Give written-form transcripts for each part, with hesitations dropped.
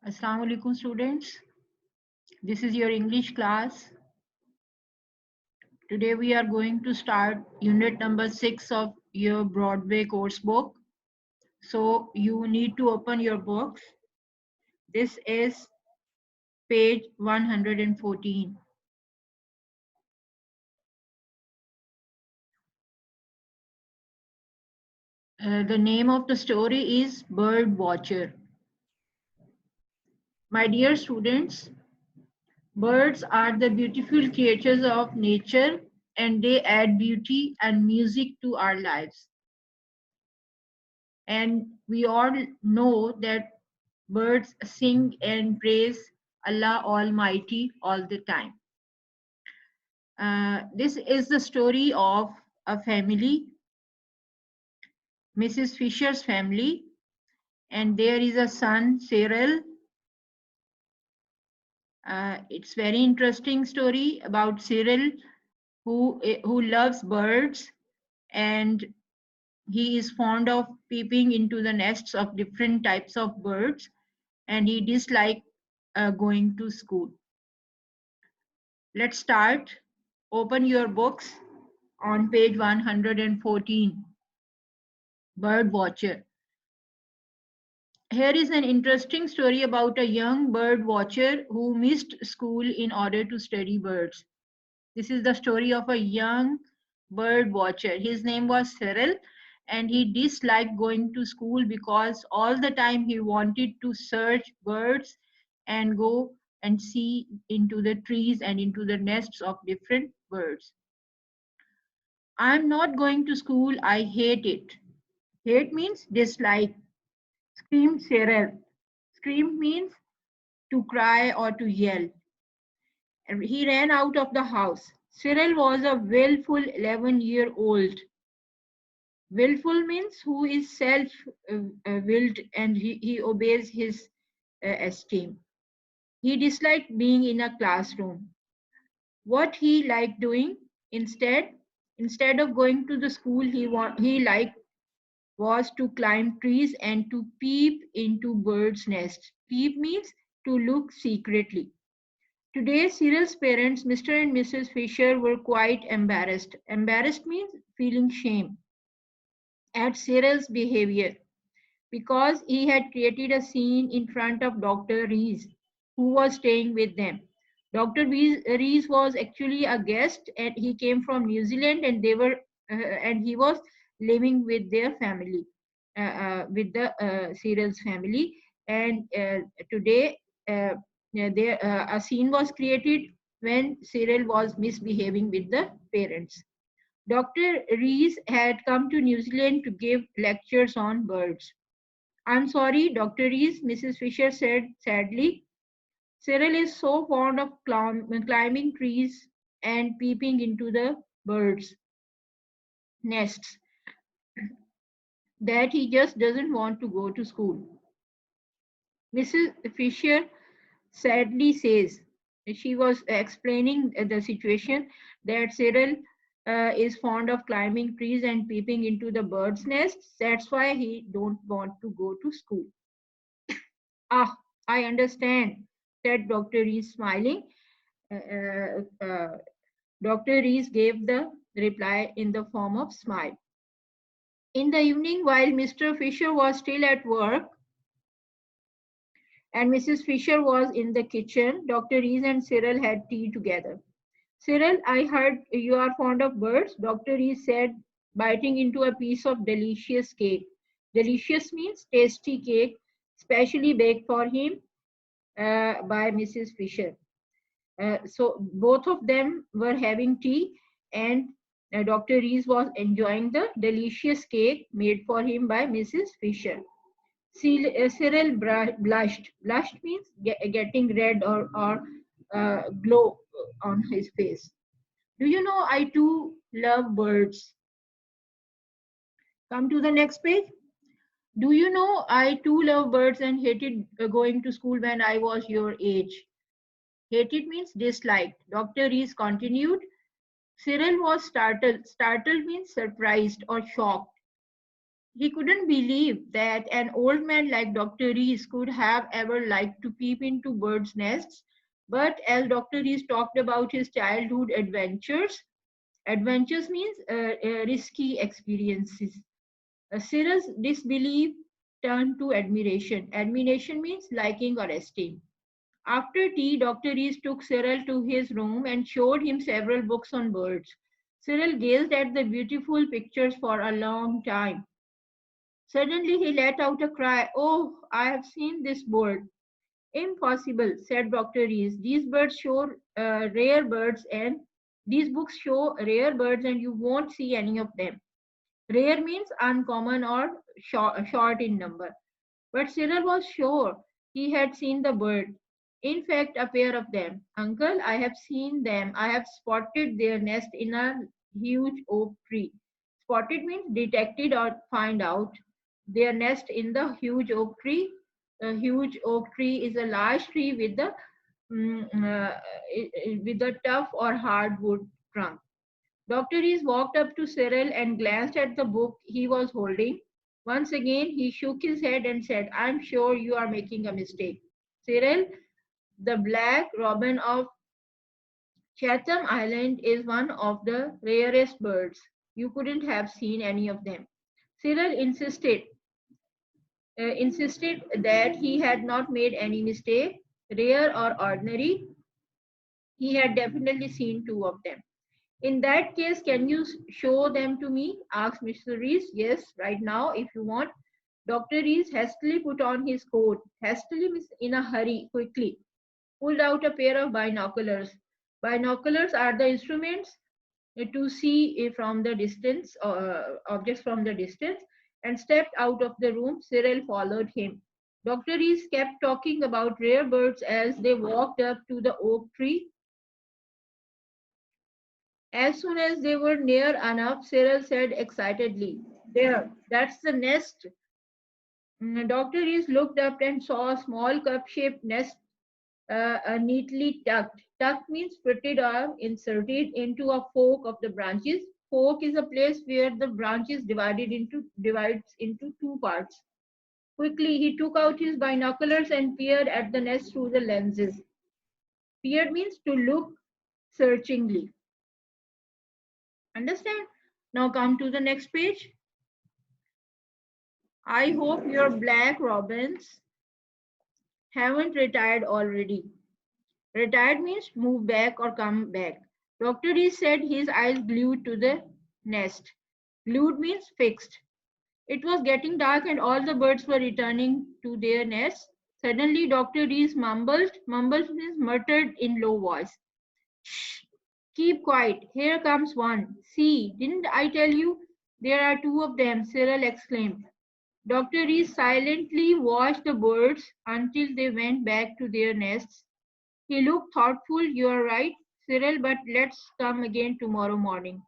Assalamu alaikum students. This is your English class. Today we are going to start unit number 6 of your Broadway course book. So you need to open your books. This is page 114. The name of the story is Bird Watcher. My dear students, birds are the beautiful creatures of nature and they add beauty and music to our lives. And we all know that birds sing and praise Allah Almighty all the time. This is the story of a family, Mrs. Fisher's family, and there is a son, Cyril. It's very interesting story about Cyril who loves birds and he is fond of peeping into the nests of different types of birds and he dislikes going to school. Let's start. Open your books on page 114, Bird Watcher. Here is an interesting story about a young bird watcher who missed school in order to study birds. This is the story of a young bird watcher. His name was Cyril and he disliked going to school because all the time he wanted to search birds and go and see into the trees and into the nests of different birds. I'm not going to school. I hate it. Hate means dislike. Screamed Cyril. Scream means to cry or to yell. And he ran out of the house. Cyril was a willful 11-year-old. Willful means who is self-willed and he obeys his esteem. He disliked being in a classroom. What he liked doing instead of going to the school he liked was to climb trees and to peep into birds' nests. Peep means to look secretly. Today, Cyril's parents, Mr. and Mrs. Fisher, were quite embarrassed. Embarrassed means feeling shame at Cyril's behavior because he had created a scene in front of Dr. Rees, who was staying with them. Dr. Rees was actually a guest, and he came from New Zealand, and he was living with their family, with the Cyril's family. And today, a scene was created when Cyril was misbehaving with the parents. Dr. Rees had come to New Zealand to give lectures on birds. I'm sorry, Dr. Rees, Mrs. Fisher said sadly. Cyril is so fond of climbing trees and peeping into the birds' nests that he just doesn't want to go to school. Mrs. Fisher sadly says she was explaining the situation that Cyril is fond of climbing trees and peeping into the birds' nests. That's why he don't want to go to school. Ah, I understand, said Dr. Rees, smiling. Dr. Rees gave the reply in the form of smile. In the evening, while Mr. Fisher was still at work and Mrs. Fisher was in the kitchen, Dr. Rees and Cyril had tea together. Cyril, I heard you are fond of birds, Dr. Rees said, biting into a piece of delicious cake. Delicious means tasty cake, specially baked for him by Mrs. Fisher. So both of them were having tea, and Dr. Rees was enjoying the delicious cake made for him by Mrs. Fisher. Cyril blushed. Blushed means getting red or glow on his face. Do you know I too love birds? Come to the next page. Do you know I too love birds and hated going to school when I was your age? Hated means disliked. Dr. Rees continued. Cyril was startled. Startled means surprised or shocked. He couldn't believe that an old man like Dr. Rees could have ever liked to peep into birds' nests. But as Dr. Rees talked about his childhood adventures, adventures means risky experiences. Cyril's disbelief turned to admiration. Admiration means liking or esteem. After tea, Dr. Rees took Cyril to his room and showed him several books on birds. Cyril gazed at the beautiful pictures for a long time. Suddenly he let out a cry. Oh, I have seen this bird. Impossible, said Dr. Rees. These birds show rare birds and these books show rare birds and you won't see any of them. Rare means uncommon or short in number. But Cyril was sure he had seen the bird. In fact, a pair of them. Uncle, I have seen them. I have spotted their nest in a huge oak tree. Spotted means detected or find out. Their nest in the huge oak tree. A huge oak tree is a large tree with a tough or hardwood trunk. Dr. Rees walked up to Cyril and glanced at the book he was holding. Once again, he shook his head and said, I'm sure you are making a mistake. Cyril, the black robin of Chatham Island is one of the rarest birds. You couldn't have seen any of them. Cyril insisted that he had not made any mistake, rare or ordinary. He had definitely seen two of them. In that case, can you show them to me? Asked Mr. Rees. Yes, right now, if you want. Dr. Rees hastily put on his coat, hastily means in a hurry, quickly, pulled out a pair of binoculars. Binoculars are the instruments to see from the distance, objects from the distance, and stepped out of the room. Cyril followed him. Dr. Rees kept talking about rare birds as they walked up to the oak tree. As soon as they were near enough, Cyril said excitedly, there, that's the nest. Dr. Rees looked up and saw a small cup-shaped nest neatly tucked. Tucked means fitted or inserted into a fork of the branches. Fork is a place where the branches divides into two parts. Quickly, he took out his binoculars and peered at the nest through the lenses. Peered means to look searchingly. Understand? Now come to the next page. I hope your black robins haven't retired already. Retired means move back or come back. Dr. E said, his eyes glued to the nest. Glued means fixed. It was getting dark and all the birds were returning to their nests. Suddenly, Dr. Rees mumbled. Mumbled means muttered in low voice. Shh! Keep quiet. Here comes one. See, didn't I tell you? There are two of them, Cyril exclaimed. Dr. Rees silently watched the birds until they went back to their nests. He looked thoughtful. You are right, Cyril, but let's come again tomorrow morning.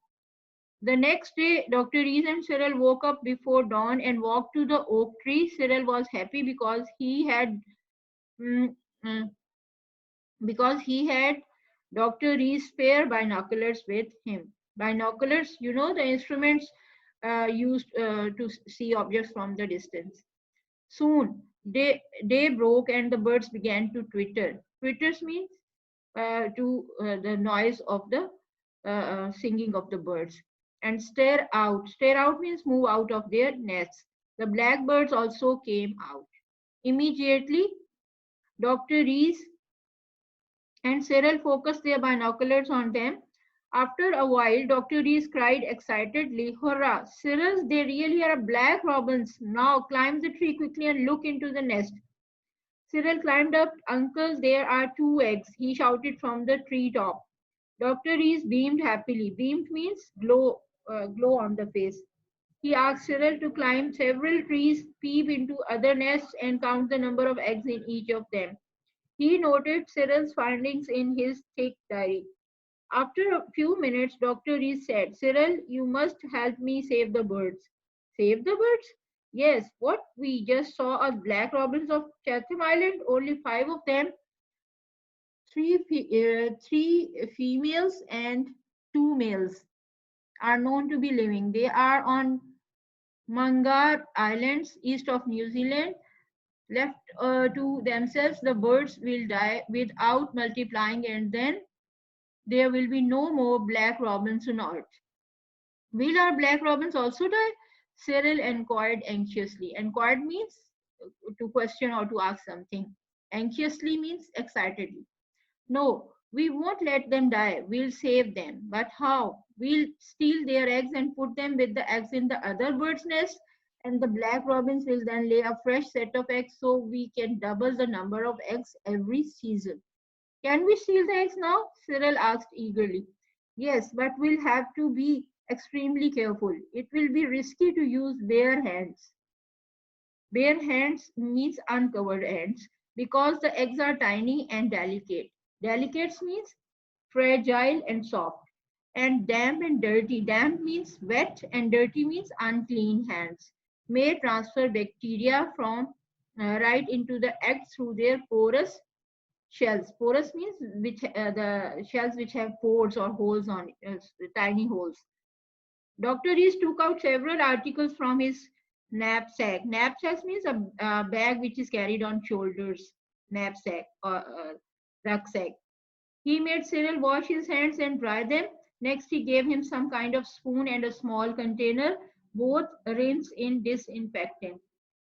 The next day, Dr. Rees and Cyril woke up before dawn and walked to the oak tree. Cyril was happy mm, uh, because he had Dr. Rees' spare binoculars with him. Binoculars, you know, the instruments used to see objects from the distance. Soon, day broke and the birds began to twitter. Twitters means the noise of the singing of the birds. And stare out. Stare out means move out of their nests. The blackbirds also came out. Immediately, Dr. Rees and Cyril focused their binoculars on them. After a while, Dr. Rees cried excitedly, Hurrah! Cyril, they really are black robins. Now climb the tree quickly and look into the nest. Cyril climbed up. Uncle, there are two eggs, he shouted from the treetop. Dr. Rees beamed happily. Beamed means glow on the face. He asked Cyril to climb several trees, peep into other nests, and count the number of eggs in each of them. He noted Cyril's findings in his thick diary. After a few minutes, Dr. Rees said, Cyril, you must help me save the birds. Save the birds? Yes, what? We just saw a black robins of Chatham Island, only five of them, three females and two males are known to be living. They are on Mangar Islands, east of New Zealand. Left to themselves, the birds will die without multiplying, and then there will be no more black robins on Earth. Will our black robins also die? Cyril inquired anxiously. Inquired means to question or to ask something. Anxiously means excitedly. No, we won't let them die. We'll save them. But how? We'll steal their eggs and put them with the eggs in the other bird's nest, and the black robins will then lay a fresh set of eggs so we can double the number of eggs every season. Can we steal the eggs now? Cyril asked eagerly. Yes, but we'll have to be extremely careful. It will be risky to use bare hands. Bare hands means uncovered hands because the eggs are tiny and delicate. Delicate means fragile and soft. And damp and dirty. Damp means wet and dirty means unclean hands. May transfer bacteria from right into the egg through their porous shells. Porous means which the shells which have pores or holes on tiny holes. Dr. Rees took out several articles from his knapsack. Knapsack means a bag which is carried on shoulders. Knapsack or rucksack. He made Cyril wash his hands and dry them. Next, he gave him some kind of spoon and a small container, both rinsed in disinfectant.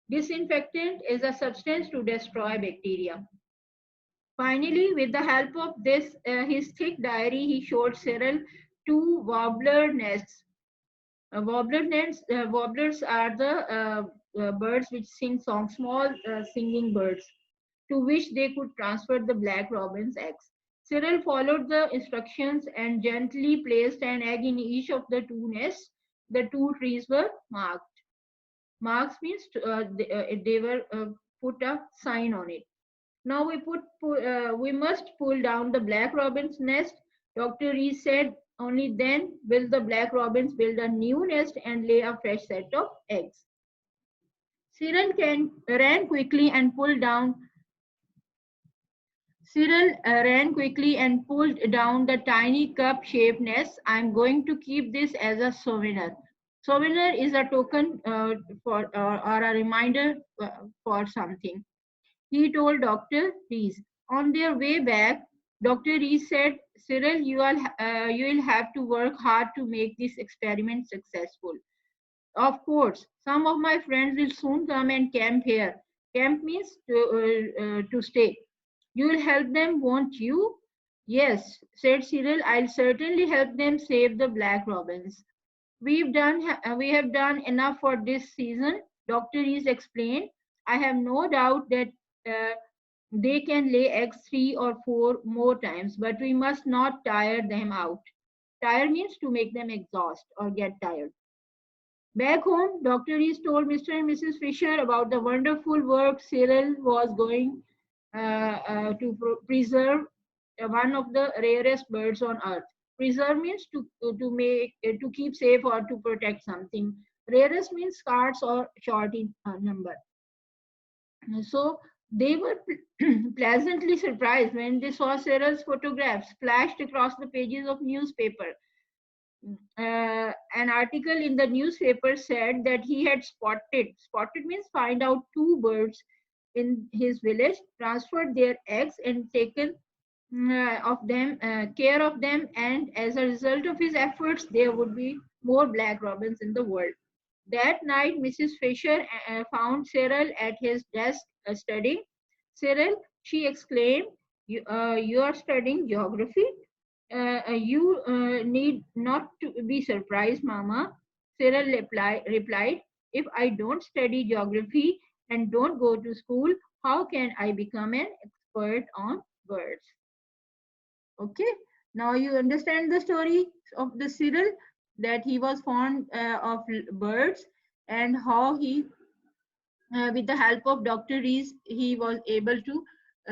Disinfectant is a substance to destroy bacteria. Finally, with the help of this, his thick diary, he showed Cyril two warbler nests. Warblers are the birds which sing songs, small singing birds, to which they could transfer the black robin's eggs. Cyril followed the instructions and gently placed an egg in each of the two nests. The two trees were marked. Marks means they were put a sign on it. Now we must pull down the black robin's nest. Dr. Rees said only then will the black robins build a new nest and lay a fresh set of eggs. Ran quickly and pulled down. Cyril ran quickly and pulled down the tiny cup-shaped nest. I'm going to keep this as a souvenir. Souvenir is a token or a reminder for something. He told Dr. Rees. On their way back, Dr. Rees said, Cyril, you will have to work hard to make this experiment successful. Of course, some of my friends will soon come and camp here. Camp means to stay. You will help them, won't you? Yes, said Cyril, I'll certainly help them save the black robins. We have done enough for this season, Dr. Rees explained. I have no doubt that uh, they can lay eggs 3 or 4 more times, but we must not tire them out. Tire means to make them exhaust or get tired. Back home, Dr. Rees told Mr. and Mrs. Fisher about the wonderful work Cyril was going to preserve one of the rarest birds on earth. Preserve means to keep safe or to protect something. Rarest means scarce or short in number. So they were pleasantly surprised when they saw Cyril's photographs flashed across the pages of newspaper. An article in the newspaper said that he had spotted means find out two birds in his village, transferred their eggs and taken care of them, and as a result of his efforts there would be more black robins in the world. That night Mrs. Fisher found Cyril at his desk studying. Cyril, she exclaimed, you are studying geography? You need not to be surprised, Mama. Cyril replied, if I don't study geography and don't go to school, how can I become an expert on birds? Okay, now you understand the story of the Cyril, that he was fond of birds, and how he with the help of Dr. Rees, he was able to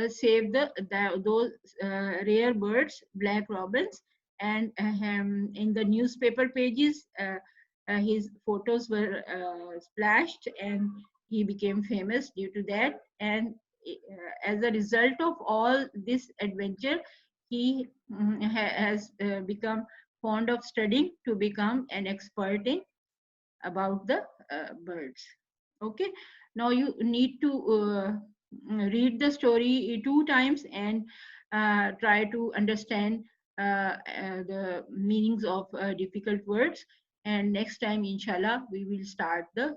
save those rare birds, black robins, and in the newspaper pages, his photos were splashed, and he became famous due to that. And as a result of all this adventure, he has become fond of studying to become an expert in about the birds. Okay, now you need to read the story 2 times and try to understand the meanings of difficult words. And next time, inshallah, we will start the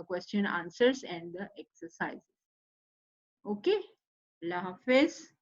question answers and the exercises. Okay, Allah Hafiz.